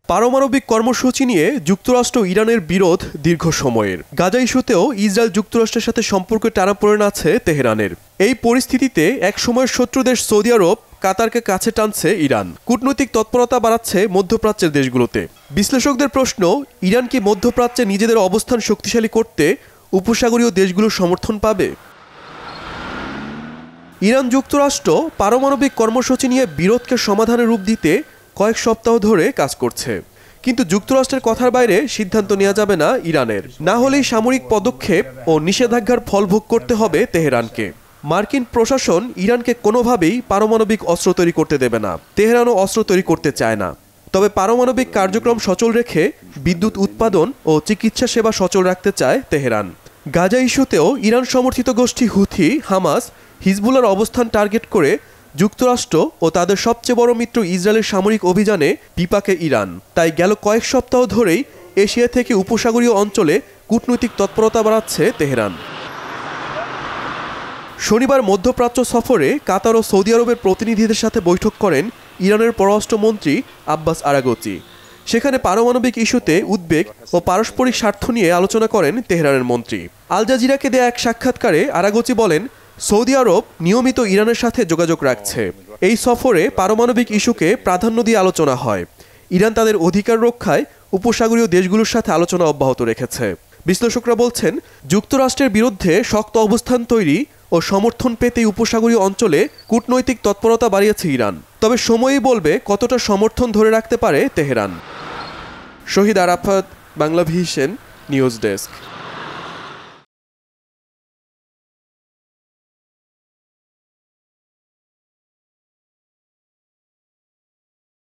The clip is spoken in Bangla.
পারমাণবিক কর্মসূচি নিয়ে যুক্তরাষ্ট্র ইরানের বিরোধ দীর্ঘ সময়ের। গাজা ইস্যুতেও ইসরায়েল যুক্তরাষ্ট্রের সাথে সম্পর্ক টানাপোড়েন আছে তেহরানের। এই পরিস্থিতিতে এক সময়ের শত্রু দেশ সৌদি আরব কাতারকে কাছে টানছে ইরান। কূটনৈতিক তৎপরতা বাড়াচ্ছে মধ্যপ্রাচ্যের দেশগুলোতে। বিশ্লেষকদের প্রশ্ন, ইরান কি মধ্যপ্রাচ্যে নিজেদের অবস্থান শক্তিশালী করতে উপসাগরীয় দেশগুলোর সমর্থন পাবে? ইরান যুক্তরাষ্ট্র পারমাণবিক কর্মসূচি নিয়ে বিরোধকে সমাধানের রূপ দিতে কয়েক সপ্তাহ ধরে কাজ করছে, কিন্তু যুক্তরাষ্ট্রের কথার বাইরে সিদ্ধান্ত নেওয়া যাবে না ইরানের। না হলেই সামরিক পদক্ষেপ ও নিষেধাজ্ঞার ফল ভোগ করতে হবে তেহরানকে। মার্কিন প্রশাসন ইরানকে কোনোভাবেই পারমাণবিক অস্ত্র তৈরি করতে দেবে না। তেহরানও অস্ত্র তৈরি করতে চায় না। তবে পারমাণবিক কার্যক্রম সচল রেখে বিদ্যুৎ উৎপাদন ও চিকিৎসা সেবা সচল রাখতে চায় তেহরান। গাজা ইস্যুতেও ইরান সমর্থিত গোষ্ঠী হুথি, হামাস, হিজবুল্লাহর অবস্থান টার্গেট করে যুক্তরাষ্ট্র ও তাদের সবচেয়ে বড় মিত্র ইসরায়েলের সামরিক অভিযানে বিপাকে ইরান। তাই গেল কয়েক সপ্তাহ ধরেই এশিয়া থেকে উপসাগরীয় অঞ্চলে কূটনৈতিক তৎপরতা বাড়াচ্ছে তেহরান। শনিবার মধ্যপ্রাচ্য সফরে কাতার ও সৌদি আরবের প্রতিনিধিদের সাথে বৈঠক করেন ইরানের পররাষ্ট্রমন্ত্রী আব্বাস আরাগচি। সেখানে পারমাণবিক ইস্যুতে উদ্বেগ ও পারস্পরিক স্বার্থ নিয়ে আলোচনা করেন তেহরানের মন্ত্রী। আল জাজিরাকে দেয়া এক সাক্ষাৎকারে আরাগচি বলেন, সৌদি আরব নিয়মিত ইরানের সাথে যোগাযোগ রাখছে। এই সফরে পারমাণবিক ইস্যুকে প্রাধান্য দিয়ে আলোচনা হয়। ইরান তাদের অধিকার রক্ষায় উপসাগরীয় দেশগুলোর সাথে আলোচনা অব্যাহত রেখেছে। বিশ্লেষকরা বলছেন, যুক্তরাষ্ট্রের বিরুদ্ধে শক্ত অবস্থান তৈরি ও সমর্থন পেতেই উপসাগরীয় অঞ্চলে কূটনৈতিক তৎপরতা বাড়িয়েছে ইরান। তবে সময়ই বলবে কতটা সমর্থন ধরে রাখতে পারে তেহরান। শহীদ আরাফাত, বাংলাভিশন নিউজ ডেস্ক।